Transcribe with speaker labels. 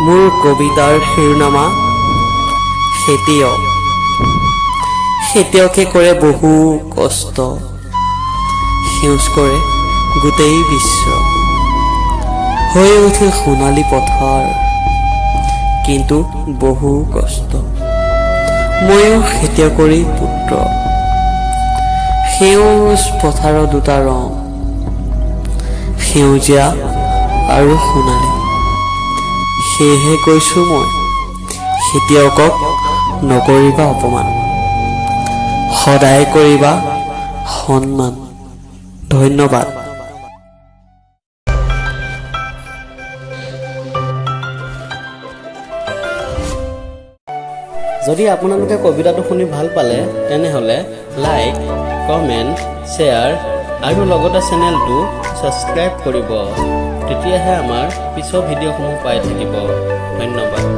Speaker 1: মোৰ কবিতাৰ শিৰোনামা খেতিয়ক। খেতিয়কে কৰে বহু কষ্ট, সেউজ কৰে গোটেই বিশ্ব। হৈ উঠিল সোণালী পথাৰ, কিন্তু বহু কষ্ট। ময়ো খেতিয়কৰে পুত্ৰ, সেউজ পথাৰৰ দুটা ৰং, সেউজীয়া আৰু সোণালী। সেয়েহে কৈছো মই, খেতিয়কক নকৰিবা অপমান, সদায় কৰিবা সন্মান। ধন্যবাদ।
Speaker 2: যদি আপোনালোকে কবিতাটো শুনি ভাল পালে তেনেহ'লে লাইক, কমেণ্ট, শ্বেয়াৰ আৰু লগতে চেনেলটো ছাবস্ক্ৰাইব কৰিব। তেতিয়াহে আমাৰ পিছৰ ভিডিঅ'সমূহ পাই থাকিব। ধন্যবাদ।